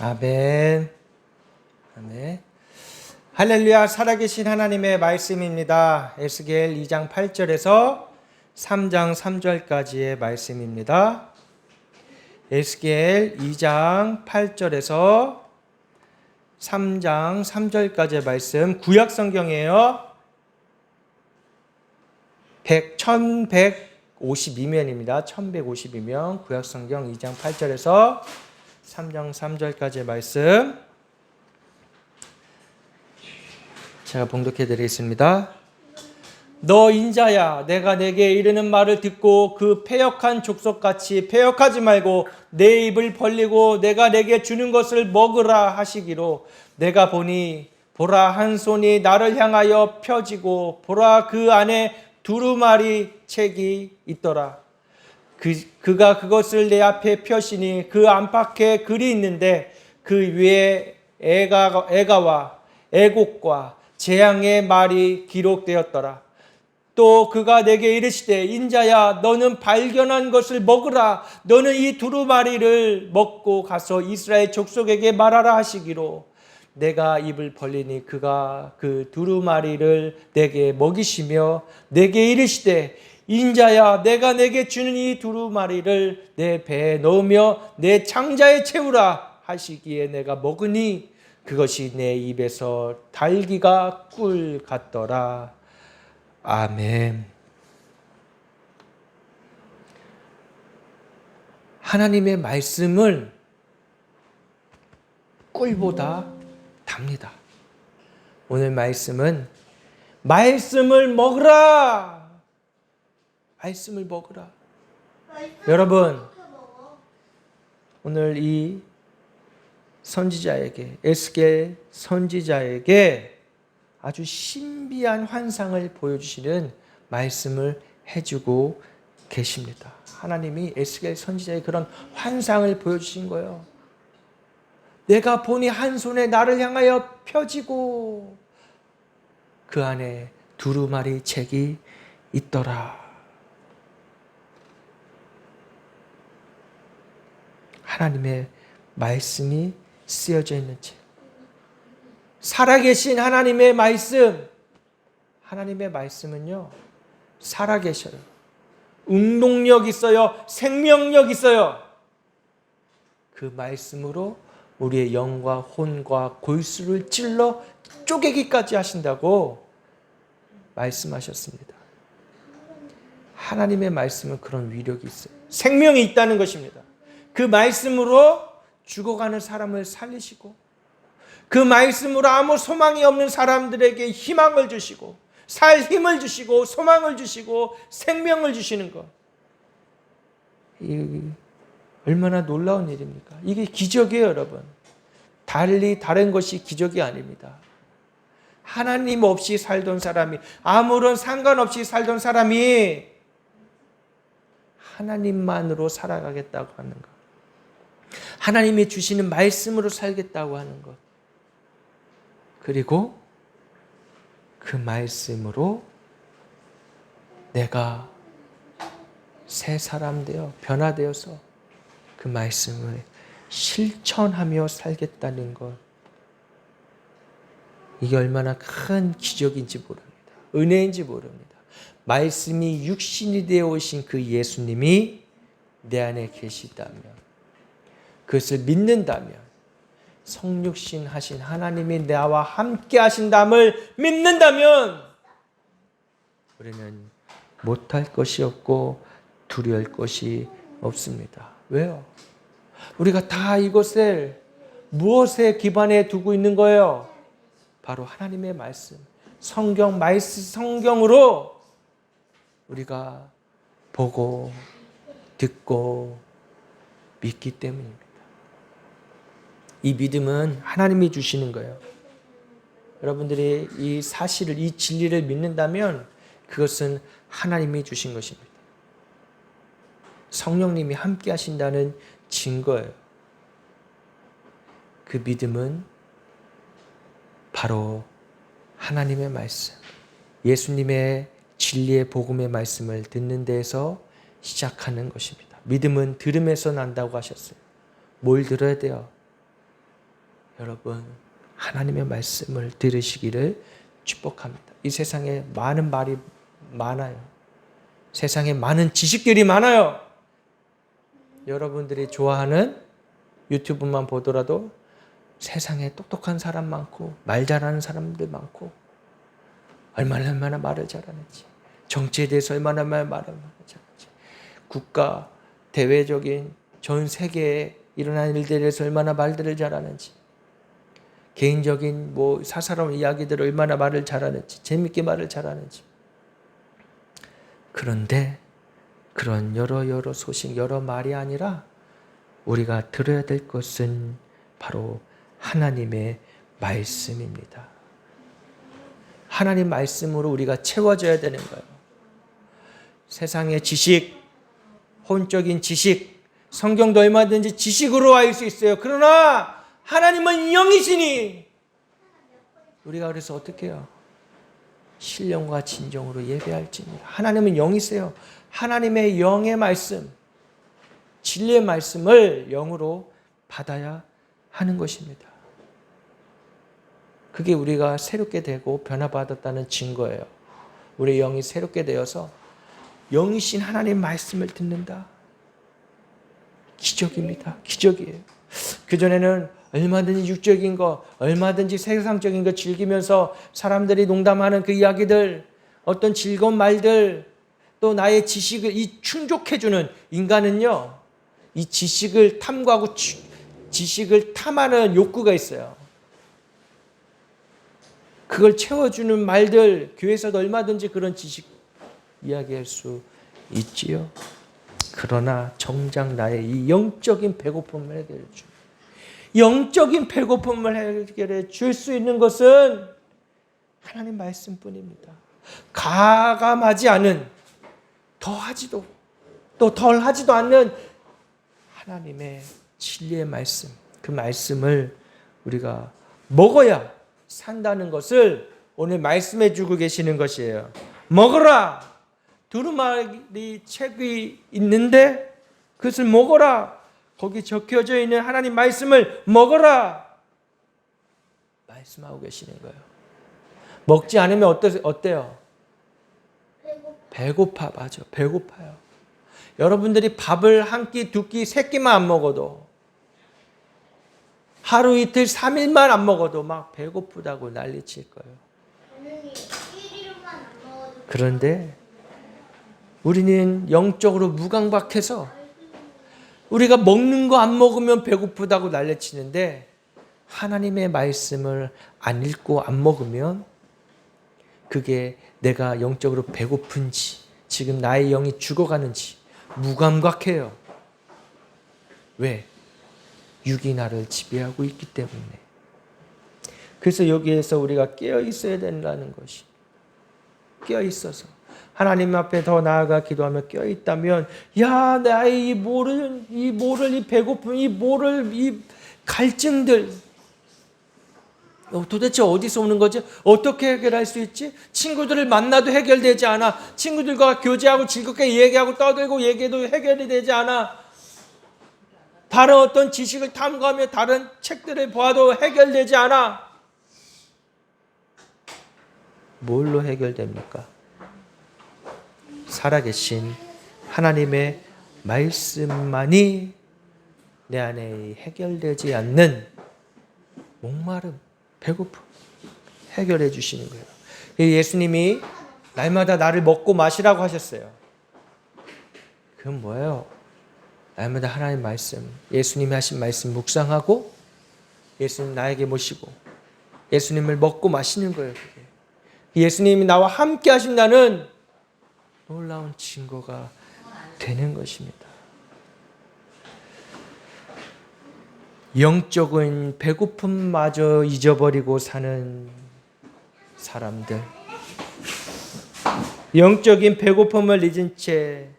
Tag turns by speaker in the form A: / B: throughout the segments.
A: 아멘. 아멘. 할렐루야. 살아계신 하나님의 말씀입니다. 에스겔 2장 8절에서 3장 3절까지의 말씀입니다. 에스겔 2장 8절에서 3장 3절까지의 말씀, 구약 성경이에요. 1152면입니다. 1152면 구약 성경 2장 8절에서 3장 3절까지의 말씀 제가 봉독해 드리겠습니다. 너 인자야, 내가 내게 이르는 말을 듣고 그 패역한 족속같이 패역하지 말고 내 입을 벌리고 내가 내게 주는 것을 먹으라 하시기로, 내가 보니 보라 한 손이 나를 향하여 펴지고 보라 그 안에 두루마리 책이 있더라. 그가 그것을 내 앞에 펴시니 그 안팎에 글이 있는데 그 위에 애가와 애곡과 재앙의 말이 기록되었더라. 또 그가 내게 이르시되, 인자야, 너는 발견한 것을 먹으라. 너는 이 두루마리를 먹고 가서 이스라엘 족속에게 말하라 하시기로, 내가 입을 벌리니 그가 그 두루마리를 내게 먹이시며 내게 이르시되, 인자야, 내가 내게 주는 이 두루마리를 내 배에 넣으며 내 창자에 채우라 하시기에 내가 먹으니 그것이 내 입에서 달기가 꿀 같더라. 아멘. 하나님의 말씀은 꿀보다 답니다. 오늘 말씀은 말씀을 먹으라. 말씀을 먹으라. 여러분, 오늘 이 선지자에게, 에스겔 선지자에게 아주 신비한 환상을 보여주시는 말씀을 해주고 계십니다. 하나님이 에스겔 선지자의 그런 환상을 보여주신 거예요. 내가 보니 한 손에 나를 향하여 펴지고 그 안에 두루마리 책이 있더라. 하나님의 말씀이 쓰여져 있는 책. 살아계신 하나님의 말씀. 하나님의 말씀은요, 살아계셔요. 운동력 있어요. 생명력 있어요. 그 말씀으로 우리의 영과 혼과 골수를 찔러 쪼개기까지 하신다고 말씀하셨습니다. 하나님의 말씀은 그런 위력이 있어요. 생명이 있다는 것입니다. 그 말씀으로 죽어가는 사람을 살리시고, 그 말씀으로 아무 소망이 없는 사람들에게 희망을 주시고, 살 힘을 주시고, 소망을 주시고, 생명을 주시는 것. 이 얼마나 놀라운 일입니까? 이게 기적이에요, 여러분. 다른 것이 기적이 아닙니다. 하나님 없이 살던 사람이, 아무런 상관없이 살던 사람이 하나님만으로 살아가겠다고 하는 것. 하나님이 주시는 말씀으로 살겠다고 하는 것. 그리고 그 말씀으로 내가 새 사람 되어 변화되어서 그 말씀을 실천하며 살겠다는 것. 이게 얼마나 큰 기적인지 모릅니다. 은혜인지 모릅니다. 말씀이 육신이 되어 오신 그 예수님이 내 안에 계시다면, 그것을 믿는다면, 성육신 하신 하나님이 나와 함께 하신담을 믿는다면 우리는 못할 것이 없고 두려울 것이 없습니다. 왜요? 우리가 다 이것을 무엇에 기반해 두고 있는 거예요? 바로 하나님의 말씀, 성경으로 우리가 보고 듣고 믿기 때문입니다. 이 믿음은 하나님이 주시는 거예요. 여러분들이 이 사실을, 이 진리를 믿는다면 그것은 하나님이 주신 것입니다. 성령님이 함께 하신다는 증거예요. 그 믿음은 바로 하나님의 말씀, 예수님의 진리의 복음의 말씀을 듣는 데에서 시작하는 것입니다. 믿음은 들음에서 난다고 하셨어요. 뭘 들어야 돼요? 여러분, 하나님의 말씀을 들으시기를 축복합니다. 이 세상에 많은 말이 많아요. 세상에 많은 지식들이 많아요. 여러분들이 좋아하는 유튜브만 보더라도 세상에 똑똑한 사람 많고 말 잘하는 사람들 많고 얼마나 말을 잘하는지, 정치에 대해서 얼마나 말을 잘하는지, 국가, 대외적인 전 세계에 일어나는 일들에 대해서 얼마나 말들을 잘하는지, 개인적인 사사로운 이야기들을 얼마나 말을 잘하는지, 재밌게 말을 잘하는지. 그런데 그런 여러 소식, 여러 말이 아니라 우리가 들어야 될 것은 바로 하나님의 말씀입니다. 하나님 말씀으로 우리가 채워져야 되는 거예요. 세상의 지식, 혼적인 지식, 성경도 얼마든지 지식으로 알 수 있어요. 그러나 하나님은 영이시니 우리가 그래서 어떻게 해요? 신령과 진정으로 예배할지니. 하나님은 영이세요. 하나님의 영의 말씀, 진리의 말씀을 영으로 받아야 하는 것입니다. 그게 우리가 새롭게 되고 변화받았다는 증거예요. 우리 영이 새롭게 되어서 영이신 하나님 말씀을 듣는다. 기적입니다. 기적이에요. 그전에는 얼마든지 육적인 거, 얼마든지 세상적인 거 즐기면서 사람들이 농담하는 그 이야기들, 어떤 즐거운 말들, 또 나의 지식을 충족해주는 인간은요, 이 지식을 탐구하고 지식을 탐하는 욕구가 있어요. 그걸 채워주는 말들, 교회에서도 얼마든지 그런 지식 이야기할 수 있지요. 그러나 정작 나의 이 영적인 배고픔을 해결해 주. 영적인 배고픔을 해결해 줄 수 있는 것은 하나님 말씀뿐입니다. 가감하지 않은, 더하지도 또 덜하지도 않는 하나님의 진리의 말씀, 그 말씀을 우리가 먹어야 산다는 것을 오늘 말씀해 주고 계시는 것이에요. 먹어라! 두루마리 책이 있는데 그것을 먹어라. 거기 적혀져 있는 하나님 말씀을 먹어라. 말씀하고 계시는 거예요. 먹지 않으면 어때요? 배고파. 맞아. 배고파요. 여러분들이 밥을 한 끼, 두 끼, 세 끼만 안 먹어도, 하루 이틀, 3일만 안 먹어도 막 배고프다고 난리칠 거예요. 그런데 우리는 영적으로 무강박해서 우리가 먹는 거 안 먹으면 배고프다고 난리치는데, 하나님의 말씀을 안 읽고 안 먹으면 그게 내가 영적으로 배고픈지, 지금 나의 영이 죽어가는지 무감각해요. 왜? 육이 나를 지배하고 있기 때문에. 그래서 여기에서 우리가 깨어 있어야 된다는 것이, 깨어 있어서 하나님 앞에 더 나아가 기도하며 깨어 있다면, 야, 나의 이 배고픔, 이 갈증들 도대체 어디서 오는 거지? 어떻게 해결할 수 있지? 친구들을 만나도 해결되지 않아. 친구들과 교제하고 즐겁게 얘기하고 떠들고 얘기해도 해결이 되지 않아. 다른 어떤 지식을 탐구하며 다른 책들을 보아도 해결되지 않아. 뭘로 해결됩니까? 살아계신 하나님의 말씀만이 내 안에 해결되지 않는 목마름, 배고픔 해결해 주시는 거예요. 예수님이 날마다 나를 먹고 마시라고 하셨어요. 그건 뭐예요? 날마다 하나님 말씀, 예수님이 하신 말씀 묵상하고 예수님 나에게 모시고 예수님을 먹고 마시는 거예요. 그게. 예수님이 나와 함께 하신다는 놀라운 증거가 되는 것입니다. 영적인 배고픔마저 잊어버리고 사는 사람들, 영적인 배고픔을 잊은 채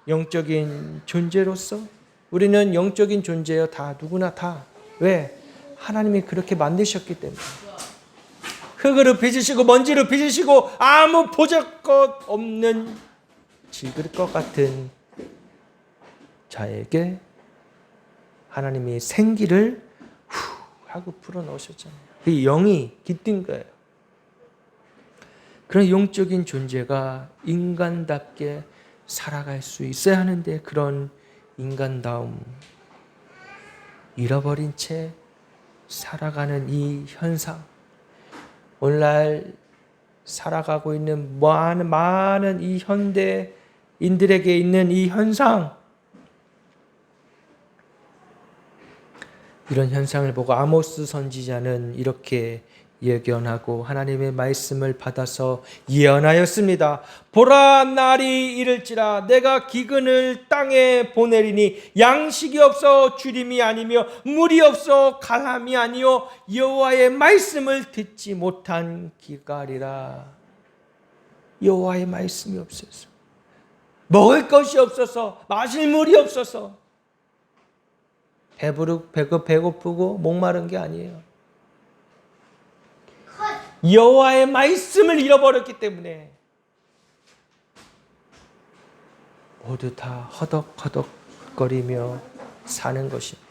A: 영적인 존재로서, 우리는 영적인 존재예요. 다, 누구나 다. 왜? 하나님이 그렇게 만드셨기 때문에. 흙으로 빚으시고 먼지로 빚으시고 아무 보잘것 없는 질그릇 것 같은 자에게 하나님이 생기를 하고 풀어놓으셨잖아요. 그 영이 깃든 거예요. 그런 영적인 존재가 인간답게 살아갈 수 있어야 하는데 그런 인간다움 잃어버린 채 살아가는 이 현상, 오늘날 살아가고 있는 많은 이 현대인들에게 있는 이 현상, 이런 현상을 보고 아모스 선지자는 이렇게 예견하고 하나님의 말씀을 받아서 예언하였습니다. 보라, 날이 이를지라 내가 기근을 땅에 보내리니 양식이 없어 주림이 아니며 물이 없어 갈함이 아니요 여호와의 말씀을 듣지 못한 기갈이라. 여호와의 말씀이 없어서, 먹을 것이 없어서, 마실 물이 없어서 배고프고 목마른 게 아니에요. 여호와의 말씀을 잃어버렸기 때문에 모두 다 허덕허덕거리며 사는 것입니다.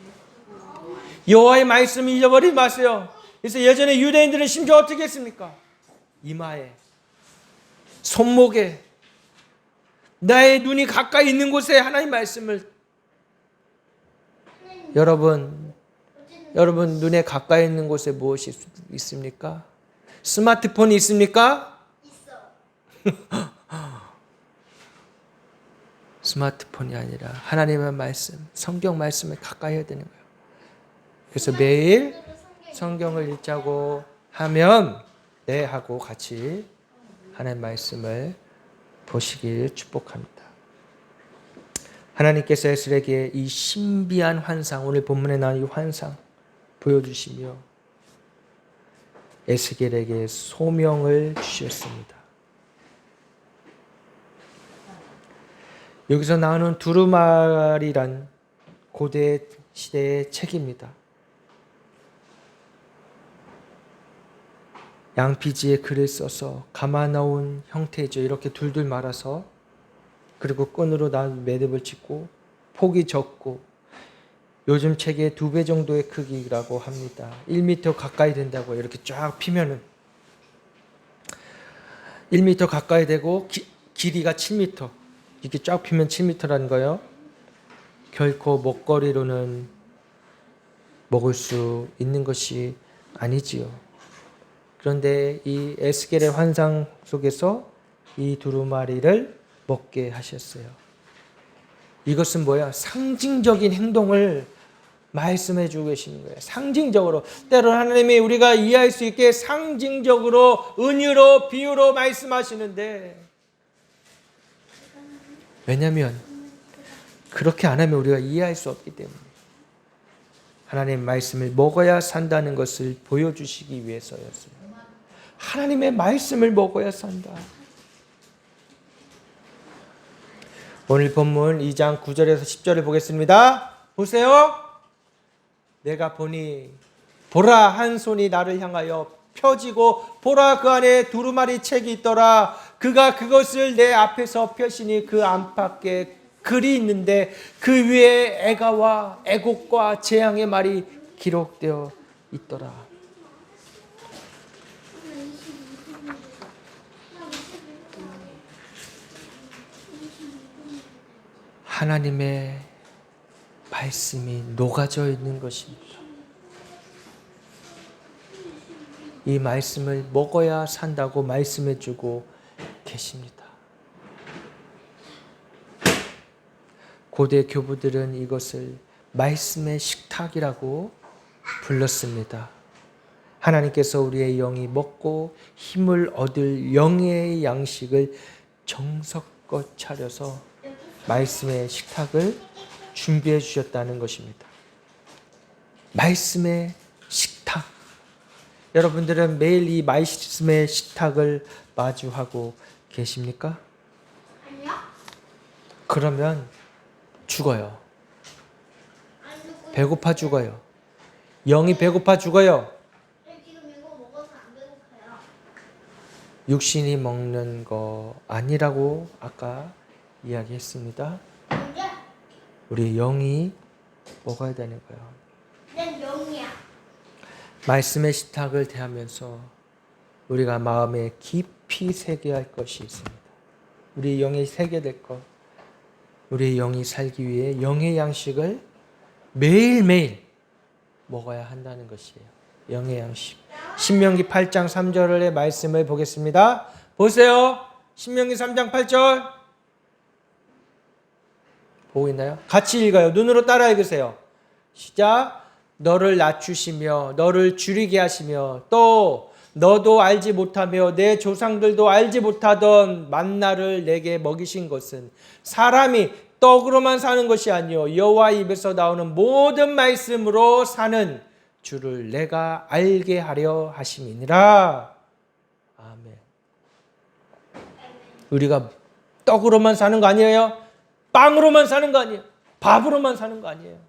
A: 여호와의 말씀을 잊어버리지 마세요. 그래서 예전에 유대인들은 심지어 어떻게 했습니까? 이마에, 손목에, 나의 눈이 가까이 있는 곳에 하나님의 말씀을, 여러분 눈에 가까이 있는 곳에 무엇이 있습니까? 스마트폰이 있습니까? 있어. 스마트폰이 아니라 하나님의 말씀, 성경 말씀을 가까이 해야 되는 거예요. 그래서 매일 성경을 읽자고 하면 네 하고 같이 하나님의 말씀을 보시길 축복합니다. 하나님께서 에스겔에게 이 신비한 환상, 오늘 본문에 나온 이 환상 보여주시며 에스겔에게 소명을 주셨습니다. 여기서 나오는 두루마리란 고대 시대의 책입니다. 양피지에 글을 써서 감아 넣은 형태죠. 이렇게 둘둘 말아서, 그리고 끈으로 매듭을 짓고 폭이 적고 요즘 책의 2배 정도의 크기라고 합니다. 1m 가까이 된다고. 이렇게 쫙 피면은 1m 가까이 되고 길이가 7m. 이렇게 쫙 피면 7m라는 거예요. 결코 먹거리로는 먹을 수 있는 것이 아니지요. 그런데 이 에스겔의 환상 속에서 이 두루마리를 먹게 하셨어요. 이것은 뭐야? 상징적인 행동을 말씀해 주고 계시는 거예요. 상징적으로. 때로는 하나님이 우리가 이해할 수 있게 상징적으로, 은유로, 비유로 말씀하시는데, 왜냐하면 그렇게 안 하면 우리가 이해할 수 없기 때문에 하나님의 말씀을 먹어야 산다는 것을 보여주시기 위해서였어요. 하나님의 말씀을 먹어야 산다. 오늘 본문 2장 9절에서 10절을 보겠습니다. 보세요. 내가 보니 보라, 한 손이 나를 향하여 펴지고 보라, 그 안에 두루마리 책이 있더라. 그가 그것을 내 앞에서 펴시니 그 안팎에 글이 있는데 그 위에 애가와 애곡과 재앙의 말이 기록되어 있더라. 하나님의 말씀이 녹아져 있는 것입니다. 이 말씀을 먹어야 산다고 말씀해 주고 계십니다. 고대 교부들은 이것을 말씀의 식탁이라고 불렀습니다. 하나님께서 우리의 영이 먹고 힘을 얻을 영의 양식을 정성껏 차려서 말씀의 식탁을 준비해 주셨다는 것입니다. 말씀의 식탁. 여러분들은 매일 이 말씀의 식탁을 마주하고 계십니까? 아니요. 그러면 죽어요. 배고파 죽어요. 영이 배고파 죽어요.
B: 지금 이거 먹어서 안 배고파요.
A: 육신이 먹는 거 아니라고 아까 이야기했습니다.
B: 언제?
A: 우리 영이 먹어야 되는 거예요.
B: 난 영이야.
A: 말씀의 식탁을 대하면서 우리가 마음에 깊이 새겨야 할 것이 있습니다. 우리 영이 새겨될 것, 우리 영이 살기 위해 영의 양식을 매일매일 먹어야 한다는 것이에요. 영의 양식. 신명기 8장 3절의 말씀을 보겠습니다. 보세요. 신명기 3장 8절. 보고 있나요? 같이 읽어요. 눈으로 따라 읽으세요. 시작. 너를 낮추시며 너를 줄이게 하시며 또 너도 알지 못하며 내 조상들도 알지 못하던 만나를 내게 먹이신 것은 사람이 떡으로만 사는 것이 아니요 여호와 입에서 나오는 모든 말씀으로 사는 주를 내가 알게 하려 하심이니라. 아멘. 우리가 떡으로만 사는 거 아니에요? 빵으로만 사는 거 아니에요? 밥으로만 사는 거 아니에요?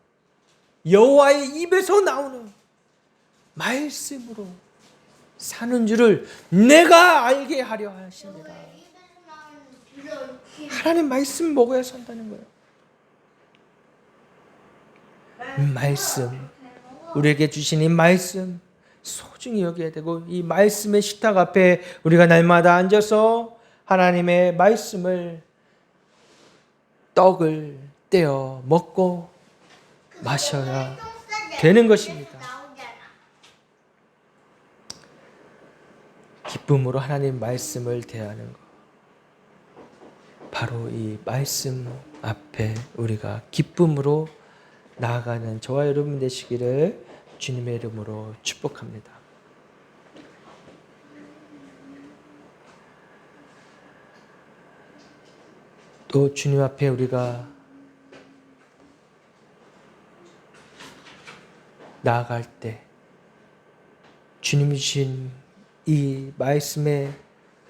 A: 여호와의 입에서 나오는 말씀으로 사는 줄을 내가 알게 하려 하십니다. 하나님 말씀 먹어야 산다는 거예요. 말씀, 우리에게 주신 이 말씀 소중히 여겨야 되고 이 말씀의 식탁 앞에 우리가 날마다 앉아서 하나님의 말씀을 떡을 떼어 먹고 마셔야 되는 것입니다. 기쁨으로 하나님 말씀을 대하는 것. 바로 이 말씀 앞에 우리가 기쁨으로 나아가는 저와 여러분 되시기를 주님의 이름으로 축복합니다. 또 주님 앞에 우리가 나아갈 때 주님이 주신 이 말씀의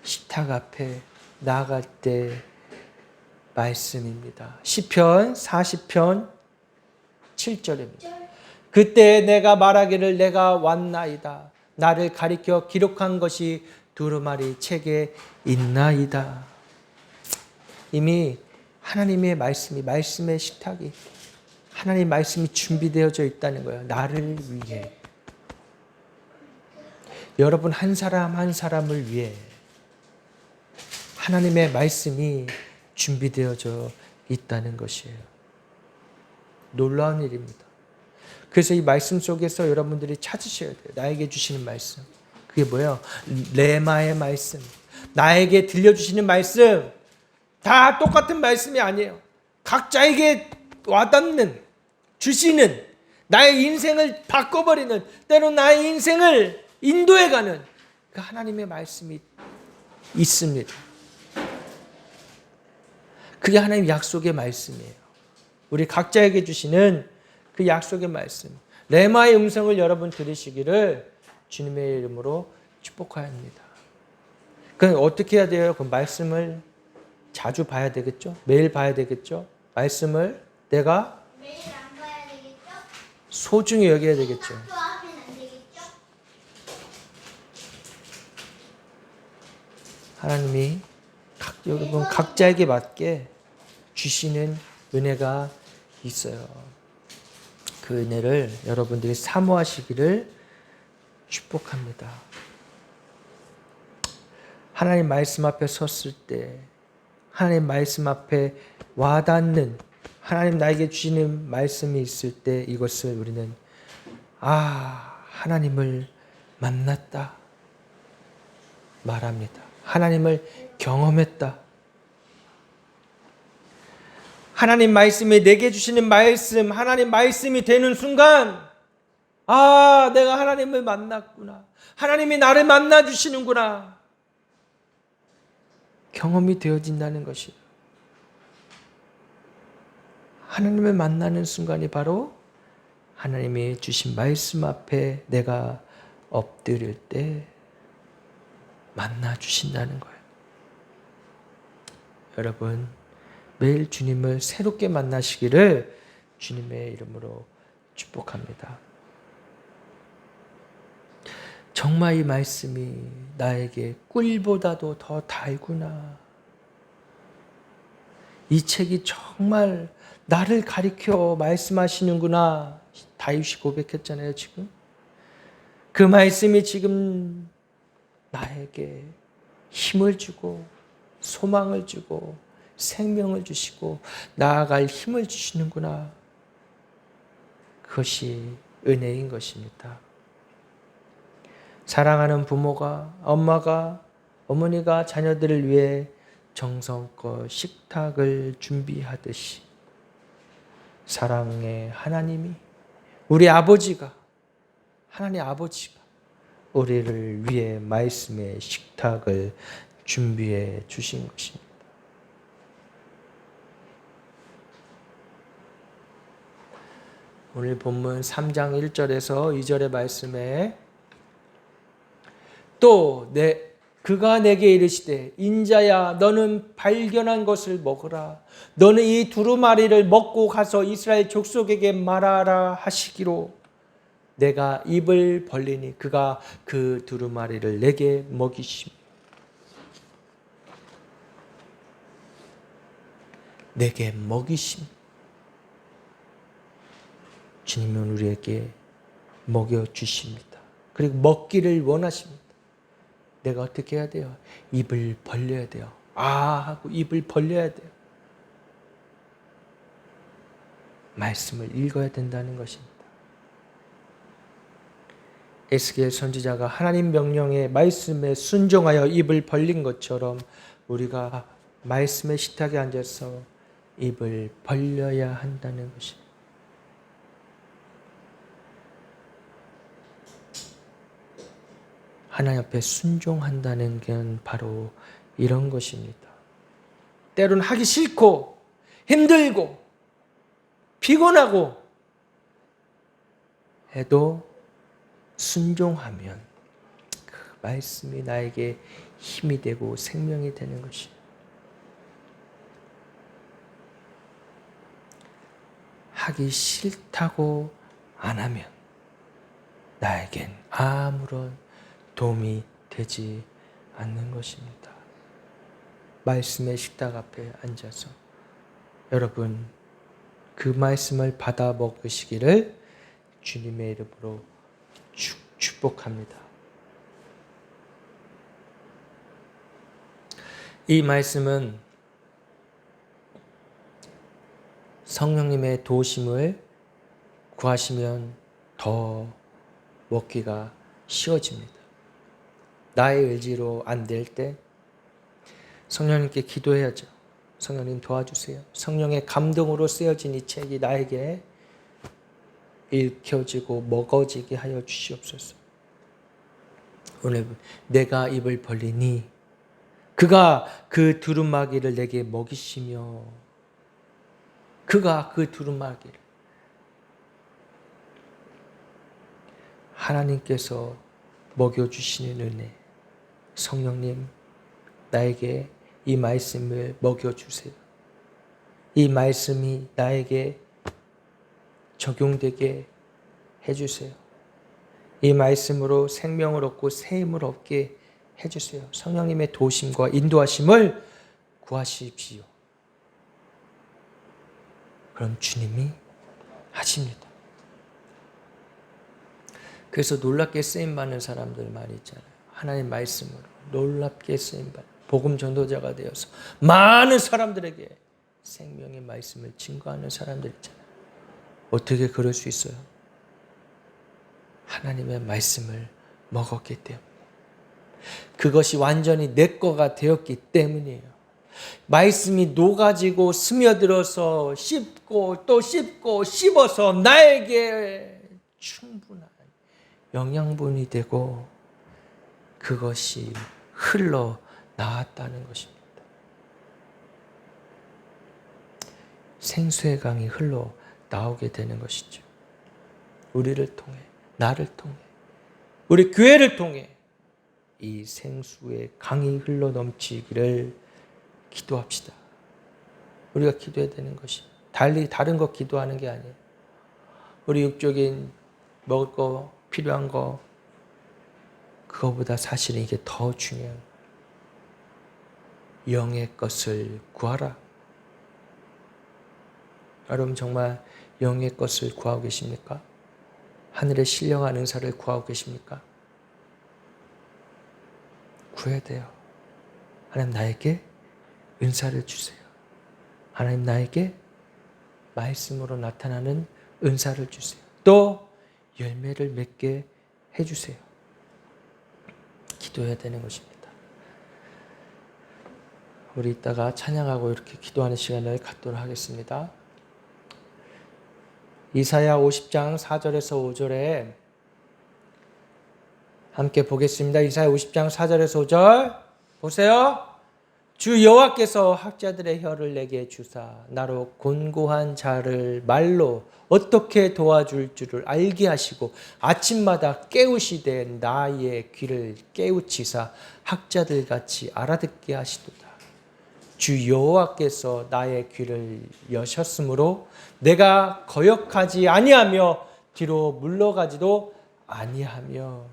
A: 식탁 앞에 나아갈 때 말씀입니다. 시편 40편 7절입니다. 그때 내가 말하기를 내가 왔나이다. 나를 가리켜 기록한 것이 두루마리 책에 있나이다. 이미 하나님의 말씀이 말씀의 식탁이 하나님 말씀이 준비되어져 있다는 거예요. 나를 위해. 여러분 한 사람 한 사람을 위해 하나님의 말씀이 준비되어져 있다는 것이에요. 놀라운 일입니다. 그래서 이 말씀 속에서 여러분들이 찾으셔야 돼요. 나에게 주시는 말씀. 그게 뭐예요? 레마의 말씀. 나에게 들려주시는 말씀. 다 똑같은 말씀이 아니에요. 각자에게 와닿는, 주시는, 나의 인생을 바꿔버리는, 때로 나의 인생을 인도해가는 그 하나님의 말씀이 있습니다. 그게 하나님 약속의 말씀이에요. 우리 각자에게 주시는 그 약속의 말씀. 레마의 음성을 여러분 들으시기를 주님의 이름으로 축복합니다. 그럼 어떻게 해야 돼요? 그 말씀을 자주 봐야 되겠죠? 매일 봐야 되겠죠? 말씀을 내가
B: 매일 안 봐야 되겠죠?
A: 소중히 여겨야 되겠죠?
B: 학교 앞에는 안 되겠죠?
A: 하나님이 여러분 각자에게 맞게 주시는 은혜가 있어요. 그 은혜를 여러분들이 사모하시기를 축복합니다. 하나님 말씀 앞에 섰을 때 하나님 말씀 앞에 와닿는 하나님 나에게 주시는 말씀이 있을 때 이것을 우리는 하나님을 만났다 말합니다. 하나님을 경험했다. 하나님 말씀이 내게 주시는 말씀, 하나님 말씀이 되는 순간 내가 하나님을 만났구나. 하나님이 나를 만나 주시는구나. 경험이 되어진다는 것이에요. 하나님을 만나는 순간이 바로 하나님이 주신 말씀 앞에 내가 엎드릴 때 만나 주신다는 거예요. 여러분 매일 주님을 새롭게 만나시기를 주님의 이름으로 축복합니다. 정말 이 말씀이 나에게 꿀보다도 더 달구나. 이 책이 정말 나를 가리켜 말씀하시는구나. 다윗이 고백했잖아요, 지금. 그 말씀이 지금 나에게 힘을 주고 소망을 주고 생명을 주시고 나아갈 힘을 주시는구나. 그것이 은혜인 것입니다. 사랑하는 부모가, 엄마가, 어머니가 자녀들을 위해 정성껏 식탁을 준비하듯이 사랑의 하나님이, 우리 아버지가, 하나님 아버지가 우리를 위해 말씀의 식탁을 준비해 주신 것입니다. 오늘 본문 3장 1절에서 2절의 말씀에 또 그가 내게 이르시되 인자야 너는 발견한 것을 먹으라. 너는 이 두루마리를 먹고 가서 이스라엘 족속에게 말하라 하시기로 내가 입을 벌리니 그가 그 두루마리를 내게 먹이심. 내게 먹이심. 주님은 우리에게 먹여주십니다. 그리고 먹기를 원하십니다. 내가 어떻게 해야 돼요? 입을 벌려야 돼요. 하고 입을 벌려야 돼요. 말씀을 읽어야 된다는 것입니다. 에스겔 선지자가 하나님 명령의 말씀에 순종하여 입을 벌린 것처럼 우리가 말씀의 식탁에 앉아서 입을 벌려야 한다는 것입니다. 하나님 앞에 순종한다는 게 바로 이런 것입니다. 때로는 하기 싫고 힘들고 피곤하고 해도 순종하면 그 말씀이 나에게 힘이 되고 생명이 되는 것입니다. 하기 싫다고 안 하면 나에겐 아무런 도움이 되지 않는 것입니다. 말씀의 식탁 앞에 앉아서 여러분 그 말씀을 받아 먹으시기를 주님의 이름으로 축복합니다. 이 말씀은 성령님의 도우심을 구하시면 더 먹기가 쉬워집니다. 나의 의지로 안 될 때 성령님께 기도해야죠. 성령님 도와주세요. 성령의 감동으로 쓰여진 이 책이 나에게 읽혀지고 먹어지게 하여 주시옵소서. 오늘 내가 입을 벌리니 그가 그 두루마기를 내게 먹이시며 그가 그 두루마기를 하나님께서 먹여주시는 은혜. 성령님 나에게 이 말씀을 먹여주세요. 이 말씀이 나에게 적용되게 해주세요. 이 말씀으로 생명을 얻고 새 힘을 얻게 해주세요. 성령님의 도우심과 인도하심을 구하십시오. 그럼 주님이 하십니다. 그래서 놀랍게 쓰임받는 사람들 많이 있잖아요. 하나님 말씀으로 놀랍게 쓰임받는 복음 전도자가 되어서 많은 사람들에게 생명의 말씀을 증거하는 사람들 있잖아요. 어떻게 그럴 수 있어요? 하나님의 말씀을 먹었기 때문에. 그것이 완전히 내 거가 되었기 때문이에요. 말씀이 녹아지고 스며들어서 씹고 또 씹고 씹어서 나에게 충분한 영양분이 되고 그것이 흘러 나왔다는 것입니다. 생수의 강이 흘러 나오게 되는 것이죠. 우리를 통해, 나를 통해, 우리 교회를 통해 이 생수의 강이 흘러 넘치기를 기도합시다. 우리가 기도해야 되는 것이 다른 거 기도하는 게 아니에요. 우리 육적인 먹을 거, 필요한 거 그거보다 사실은 이게 더 중요한 거예요. 영의 것을 구하라. 여러분 정말 영의 것을 구하고 계십니까? 하늘의 신령한 은사를 구하고 계십니까? 구해야 돼요. 하나님 나에게 은사를 주세요. 하나님 나에게 말씀으로 나타나는 은사를 주세요. 또 열매를 맺게 해주세요. 기도해야 되는 것입니다. 우리 이따가 찬양하고 이렇게 기도하는 시간을 갖도록 하겠습니다. 이사야 50장 4절에서 5절에 함께 보겠습니다. 이사야 50장 4절에서 5절 보세요. 주 여호와께서 학자들의 혀를 내게 주사 나로 곤고한 자를 말로 어떻게 도와줄 줄을 알게 하시고 아침마다 깨우시되 나의 귀를 깨우치사 학자들같이 알아듣게 하시도다. 주 여호와께서 나의 귀를 여셨으므로 내가 거역하지 아니하며 뒤로 물러가지도 아니하며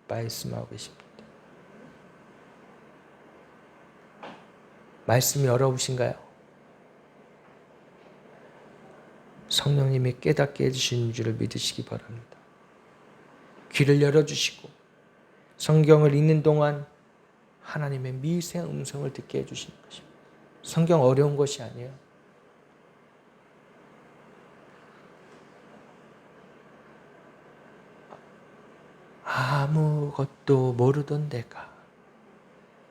A: 말씀하고 계십니다. 말씀이 어려우신가요? 성령님이 깨닫게 해주시는 줄을 믿으시기 바랍니다. 귀를 열어주시고 성경을 읽는 동안 하나님의 미세 음성을 듣게 해주시는 것입니다. 성경 어려운 것이 아니에요. 아무것도 모르던 내가,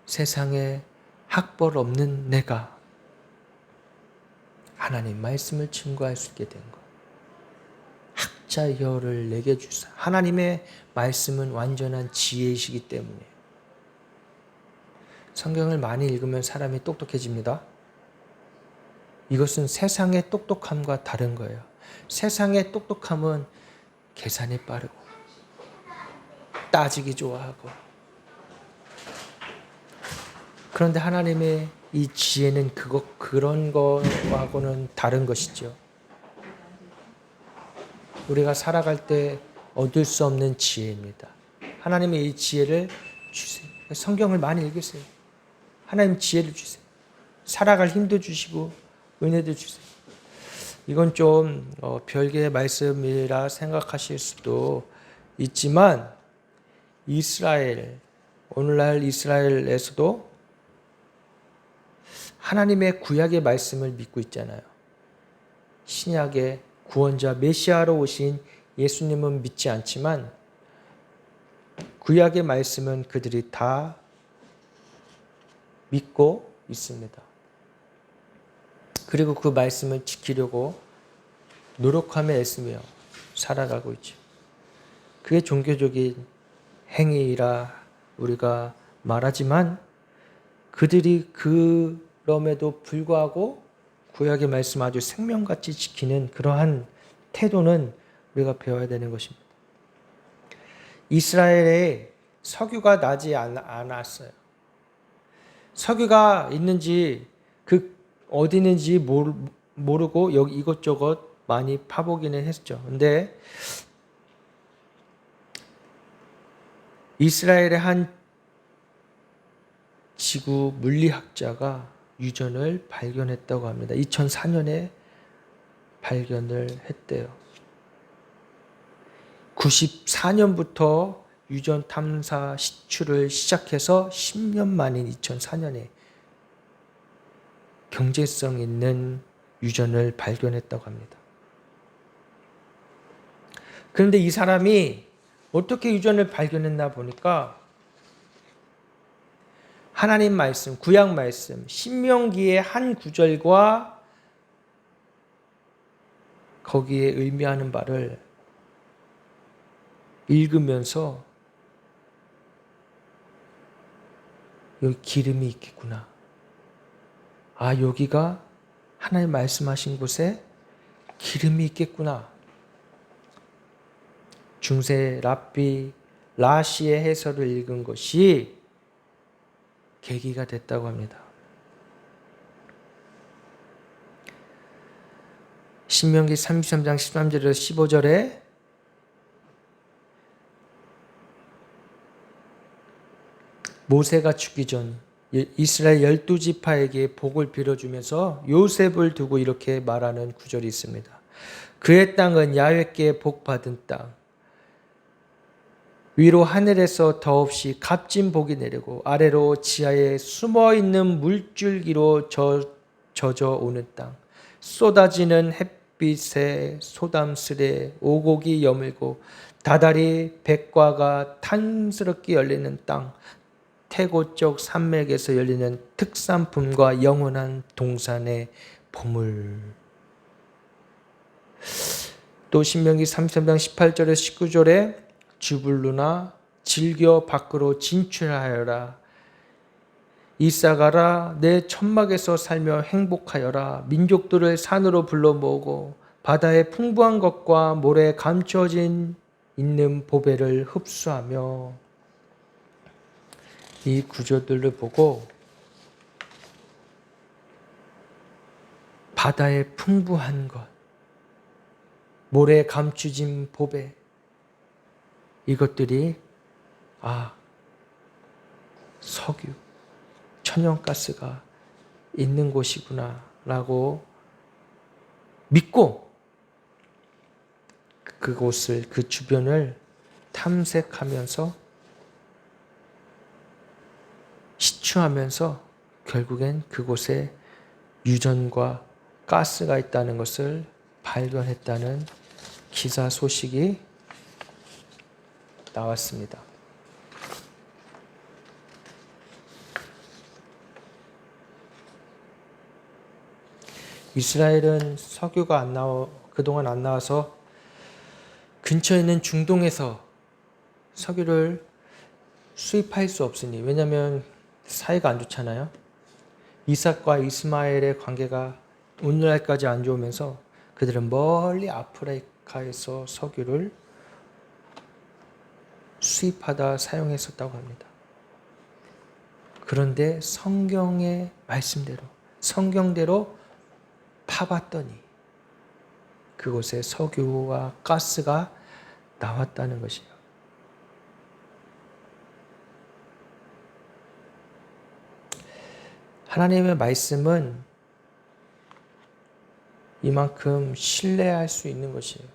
A: 세상에 학벌 없는 내가 하나님 말씀을 증거할 수 있게 된 것. 학자의 혀를 내게 주사. 하나님의 말씀은 완전한 지혜이시기 때문에 성경을 많이 읽으면 사람이 똑똑해집니다. 이것은 세상의 똑똑함과 다른 거예요. 세상의 똑똑함은 계산이 빠르고 따지기 좋아하고, 그런데 하나님의 이 지혜는 그런 거하고는 다른 것이죠. 우리가 살아갈 때 얻을 수 없는 지혜입니다. 하나님의 이 지혜를 주세요. 성경을 많이 읽으세요. 하나님 지혜를 주세요. 살아갈 힘도 주시고 은혜도 주세요. 이건 좀 별개의 말씀이라 생각하실 수도 있지만, 오늘날 이스라엘에서도 하나님의 구약의 말씀을 믿고 있잖아요. 신약의 구원자 메시아로 오신 예수님은 믿지 않지만 구약의 말씀은 그들이 다 믿고 있습니다. 그리고 그 말씀을 지키려고 노력하며 애쓰며 살아가고 있죠. 그게 종교적인 행위라 우리가 말하지만, 그들이 그럼에도 불구하고 구약의 말씀 아주 생명같이 지키는 그러한 태도는 우리가 배워야 되는 것입니다. 이스라엘에 석유가 나지 않았어요. 석유가 있는지 어디 있는지 모르고 여기 이것저것 많이 파보기는 했죠. 근데 이스라엘의 한 지구 물리학자가 유전을 발견했다고 합니다. 2004년에 발견을 했대요. 94년부터 유전 탐사 시추를 시작해서 10년 만인 2004년에 경제성 있는 유전을 발견했다고 합니다. 그런데 이 사람이 어떻게 유전을 발견했나 보니까 하나님 말씀, 구약 말씀, 신명기의 한 구절과 거기에 의미하는 바를 읽으면서 여기 기름이 있겠구나. 아, 여기가 하나님 말씀하신 곳에 기름이 있겠구나. 중세 랍비 라시의 해설을 읽은 것이 계기가 됐다고 합니다. 신명기 33장 13절에서 15절에 모세가 죽기 전 이스라엘 12지파에게 복을 빌어주면서 요셉을 두고 이렇게 말하는 구절이 있습니다. 그의 땅은 야훼께 복받은 땅, 위로 하늘에서 더없이 값진 복이 내리고 아래로 지하에 숨어있는 물줄기로 젖어 오는 땅. 쏟아지는 햇빛에 소담스레 오곡이 여물고 다달이 백과가 탐스럽게 열리는 땅. 태고 쪽 산맥에서 열리는 특산품과 영원한 동산의 보물. 또 신명기 33장 18절에 19절에 주불루나 즐겨 밖으로 진출하여라. 이사가라 내 천막에서 살며 행복하여라. 민족들을 산으로 불러 모으고 바다의 풍부한 것과 모래에 감춰진 있는 보배를 흡수하며. 이 구조들을 보고 바다의 풍부한 것, 모래에 감추진 보배, 이것들이 석유, 천연가스가 있는 곳이구나 라고 믿고 그곳을, 그 주변을 탐색하면서 시추하면서 결국엔 그곳에 유전과 가스가 있다는 것을 발견했다는 기사 소식이 나왔습니다. 이스라엘은 석유가 그동안 안 나와서 근처에 있는 중동에서 석유를 수입할 수 없으니, 왜냐하면 사이가 안 좋잖아요. 이삭과 이스마엘의 관계가 오늘날까지 안 좋으면서 그들은 멀리 아프리카에서 석유를 수입하다 사용했었다고 합니다. 그런데 성경의 말씀대로, 성경대로 파봤더니 그곳에 석유와 가스가 나왔다는 것이에요. 하나님의 말씀은 이만큼 신뢰할 수 있는 것이에요.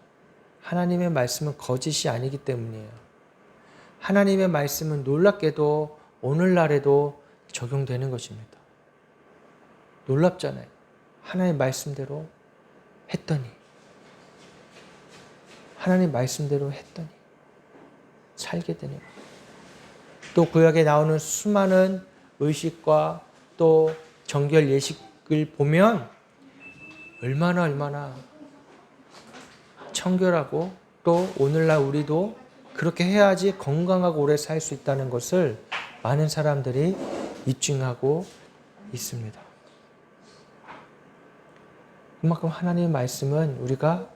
A: 하나님의 말씀은 거짓이 아니기 때문이에요. 하나님의 말씀은 놀랍게도 오늘날에도 적용되는 것입니다. 놀랍잖아요. 하나님 말씀대로 했더니, 하나님 말씀대로 했더니 살게 되는 거예요. 또 구약에 나오는 수많은 의식과 또 정결 예식을 보면 얼마나 청결하고, 또 오늘날 우리도 그렇게 해야지 건강하고 오래 살 수 있다는 것을 많은 사람들이 입증하고 있습니다. 그만큼 하나님의 말씀은 우리가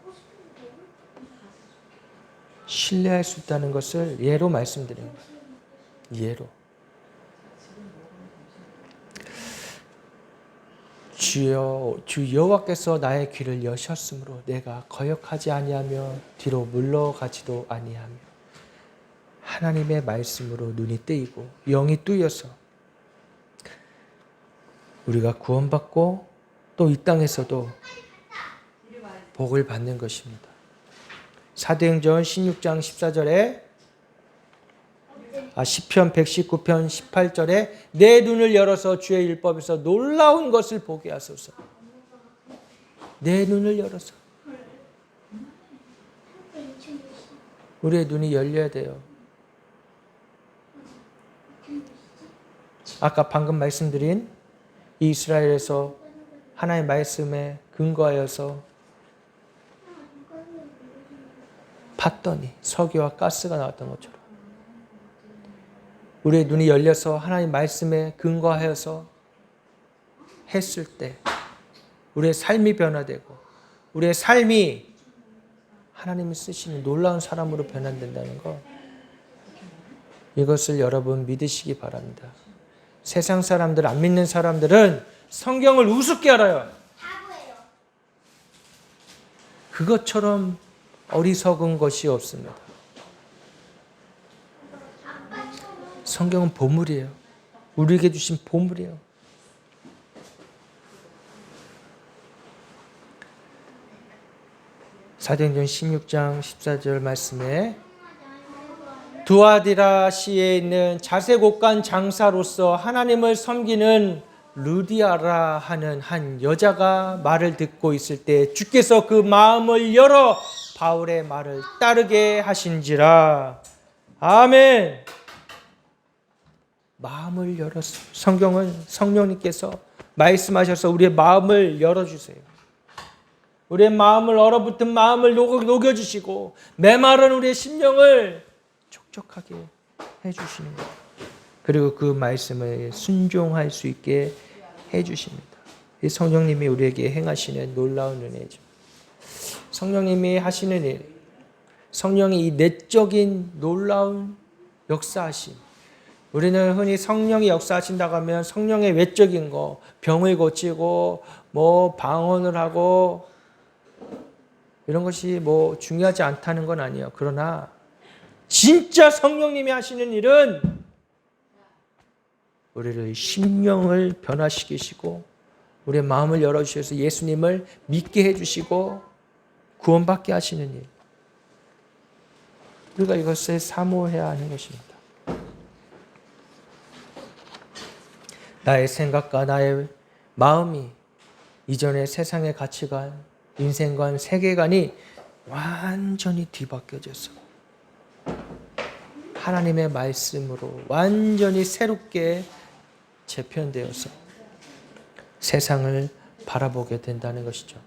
A: 신뢰할 수 있다는 것을 예로 말씀드린 거예요. 예로. 주여, 주 여호와께서 나의 귀를 여셨으므로 내가 거역하지 아니하며 뒤로 물러가지도 아니하며. 하나님의 말씀으로 눈이 뜨이고 영이 뜨여서 우리가 구원받고 또 이 땅에서도 복을 받는 것입니다. 사도행전 16장 14절에 시편 119편 18절에 내 눈을 열어서 주의 율법에서 놀라운 것을 보게 하소서. 내 눈을 열어서. 우리의 눈이 열려야 돼요. 아까 방금 말씀드린 이스라엘에서 하나님의 말씀에 근거하여서 봤더니 석유와 가스가 나왔던 것처럼 우리의 눈이 열려서 하나님 말씀에 근거하여서 했을 때 우리의 삶이 변화되고 우리의 삶이 하나님이 쓰시는 놀라운 사람으로 변환된다는 것, 이것을 여러분 믿으시기 바랍니다. 세상 사람들, 안 믿는 사람들은 성경을 우습게 알아요. 그것처럼 어리석은 것이 없습니다. 성경은 보물이에요. 우리에게 주신 보물이에요. 사도행전 16장 14절 말씀에 두아디라시에 있는 자색옷간 장사로서 하나님을 섬기는 루디아라 하는 한 여자가 말을 듣고 있을 때 주께서 그 마음을 열어 바울의 말을 따르게 하신지라. 아멘. 마음을 열어서 성령님께서 말씀하셔서 우리의 마음을 열어주세요. 우리의 마음을 얼어붙은 마음을 녹여주시고 메마른 우리의 심령을 촉촉하게 해주시는 거예요. 그리고 그 말씀을 순종할 수 있게 해주십니다. 이 성령님이 우리에게 행하시는 놀라운 은혜죠. 성령님이 하시는 일, 성령이 이 내적인 놀라운 역사하심. 우리는 흔히 성령이 역사하신다고 하면 성령의 외적인 거, 병을 고치고 방언을 하고 이런 것이 중요하지 않다는 건 아니에요. 그러나 진짜 성령님이 하시는 일은 우리를 심령을 변화시키시고 우리의 마음을 열어주셔서 예수님을 믿게 해주시고 구원받게 하시는 일. 우리가 이것을 사모해야 하는 것입니다. 나의 생각과 나의 마음이 이전의 세상의 가치관, 인생관, 세계관이 완전히 뒤바뀌어져서 하나님의 말씀으로 완전히 새롭게 재편되어서 세상을 바라보게 된다는 것이죠.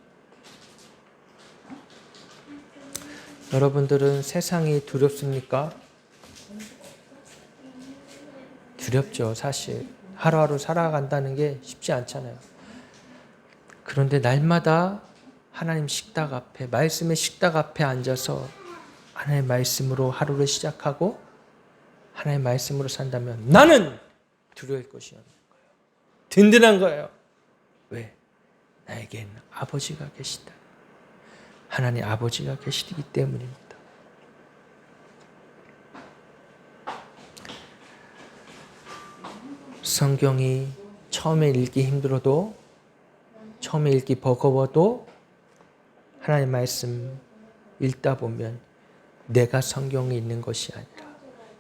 A: 여러분들은 세상이 두렵습니까? 두렵죠, 사실. 하루하루 살아간다는 게 쉽지 않잖아요. 그런데 날마다 하나님 식탁 앞에, 말씀의 식탁 앞에 앉아서 하나님의 말씀으로 하루를 시작하고 하나님의 말씀으로 산다면 나는 두려울 것이 없는 거예요. 든든한 거예요. 왜? 나에겐 아버지가 계시다. 하나님 아버지가 계시기 때문입니다. 성경이 처음에 읽기 힘들어도, 처음에 읽기 버거워도 하나님 말씀 읽다 보면 내가 성경에 있는 것이 아니라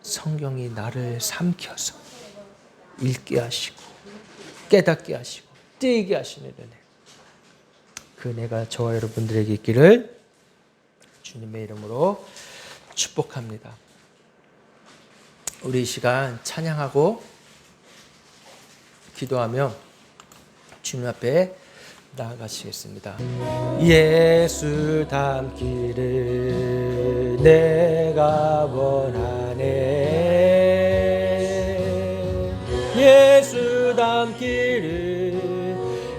A: 성경이 나를 삼켜서 읽게 하시고 깨닫게 하시고 뜨이게 하시는 은혜, 그 은혜가 저와 여러분들에게 있기를 주님의 이름으로 축복합니다. 우리 이 시간 찬양하고 기도하며 주님 앞에 나아가시겠습니다. 예수 닮기를 내가 원하네. 예수 닮기를,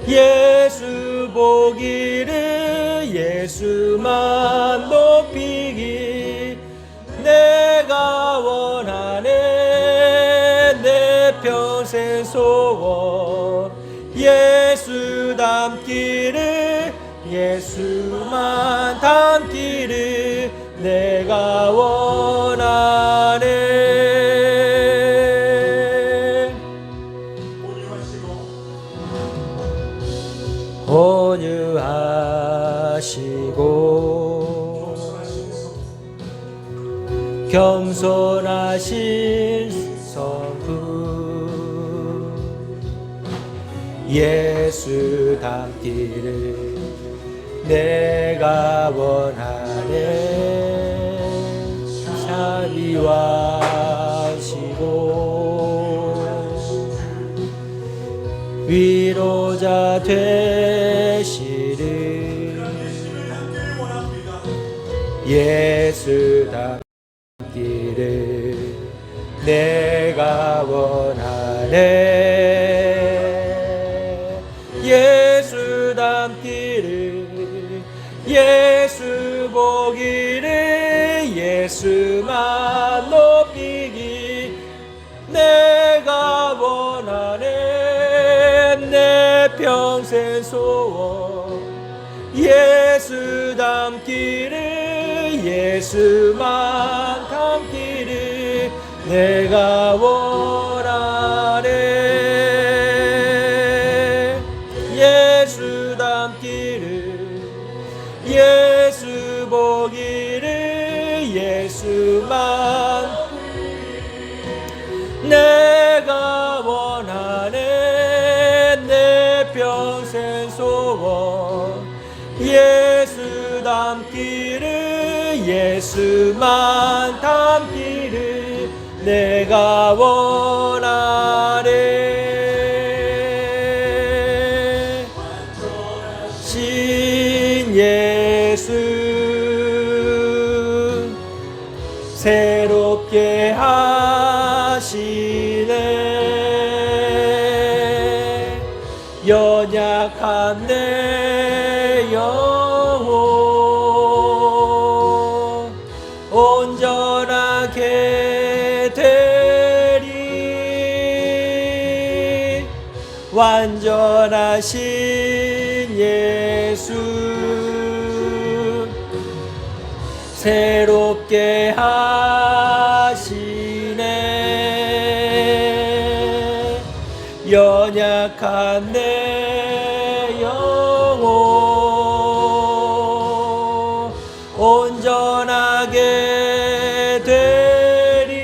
A: 예수 보기를, 예수만 높이기 내가 원하네. 내 평생 소원 예수 닮기를, 예수만 닮기를 내가 원하네. 온유하시고 겸손하신 성부 예수 닮기를 내가 원하네. 자비하시고 위로자 되시를 예수 닮기를 내가 원하네. 예수 닮기를, 예수 보기를, 예수만 높이기 내가 원하네. 내 평생 소원 예수 닮기를, 예수만 닮기를 내가 원하네. 예수 닮기를, 예수 보기를, 예수만 내가 원하는 내 평생 소원 예수 닮기를 예수만 닮기를 내가 원하네 신 예수 새롭게 하시네 연약한 내 영혼 온전하게 되리 완전하신 예수 새롭게 하시네 연약한 내 영혼 온전하게 되리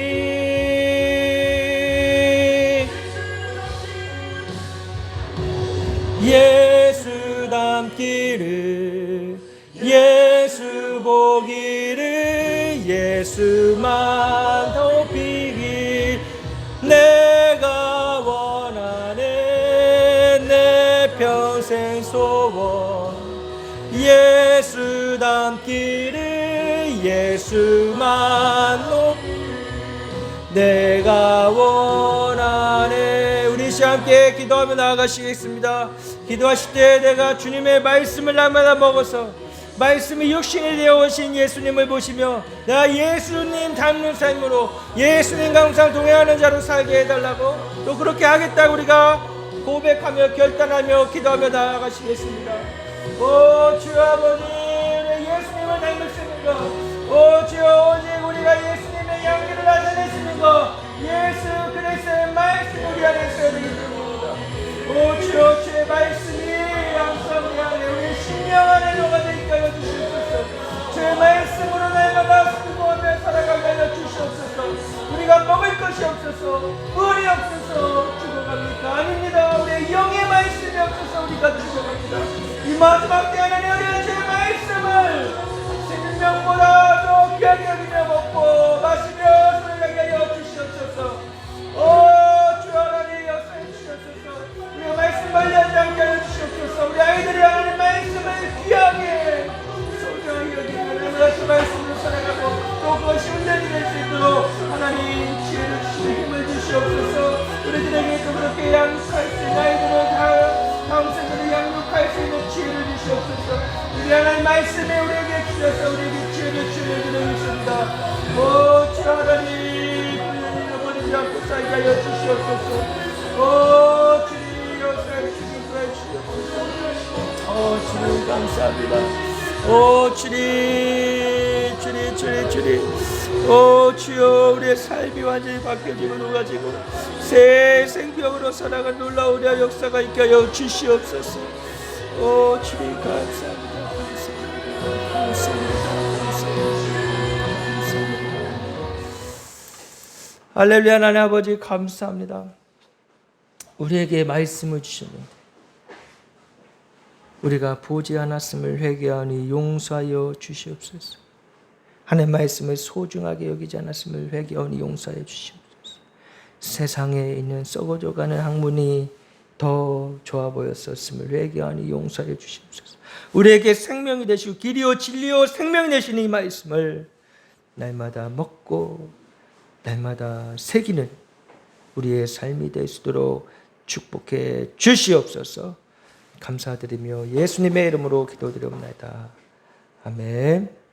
A: 예수 닮기를 예수 보기를 예수만 높이기 내가 원하는 내 평생 소원 예수 닮기를 예수만 내가 원하네 우리 시간 함께 기도하며 나아가시겠습니다 기도하실 때 내가 주님의 말씀을 날마다 먹어서 말씀이 육신이 되어 오신 예수님을 보시며 내가 예수님 닮는 삶으로 예수님과 항상 동행하는 자로 살게 해달라고 또 그렇게 하겠다고 우리가 고백하며 결단하며 기도하며 나아가시겠습니다. 오 주여 아버지 우리 예수님을 닮았습니다. 오 주여 오직 우리가 예수님의 양귀를 나타냈습니다. 예수 그리스도의 말씀 우리 안에 있어야 되기 때문입니다. 오 주여 주의 말씀이 항상 우리 안에 우리 심령 안에 녹아져 있게 하여 주시옵소서. 주의 말씀으로 날마다 수고하며 살아가게 하여 주시옵소서. 우리가 먹을 것이 없어서 물이 없어서 죽어갑니까? 아닙니다. 우리의 영의 말씀이 없어서 우리가 죽어갑니다. 이 마지막 때 하나님 우리의 주의 말씀을 생명보다 더 귀하게 여기며 먹고 마시며 살아가게 하여 주시옵소서. 오 주여 하나님 역사해 주시옵소서. 우리가 말씀 관리하지 않게 하여 주시옵소서. 우리 아이들이 하나님 말씀을 귀하게 소중하게 여기며 날마다 그 말씀으로 살아가고 또 그것이 훈련이 될 수 있도록 하나님 지혜를 주시고 힘을 주시옵소서. 우리들에게 또 그렇게 양육할 수 있는 아이들을 다음 세대를 양육할 수 있는 지혜를 주시옵소서. 우리 하나님 말씀에 우리에게 주셔서 우리에게 지혜를 주시옵소서. 오 주여 하나님 잃어버리지 않고 살게 하여 주시옵소서. 오 주님 역사해 주시옵소서. 오 주님 감사합니다. 오 주님 오 주여 우리의 삶이 완전히 바뀌어지고 녹아지고 새 생명으로 살아가는 놀라운 역사가 있게 하여 주시옵소서. 오 주님 감사합니다. 감사합니다. 할렐루야. 하나님 아버지 감사합니다. 우리에게 말씀을 주셨는데 우리가 보지 않았음을 회개하니 용서하여 주시옵소서. 하나님 말씀을 소중하게 여기지 않았음을 회개하니 용서하여 주시옵소서. 세상에 있는 썩어져가는 학문이 더 좋아 보였었음을 회개하니 용서하여 주시옵소서. 우리에게 생명이 되시고 길이요 진리요 생명이 되시는 이 말씀을 날마다 먹고 날마다 새기는 우리의 삶이 될 수 있도록 축복해 주시옵소서. 감사드리며 예수님의 이름으로 기도드리옵나이다. 아멘.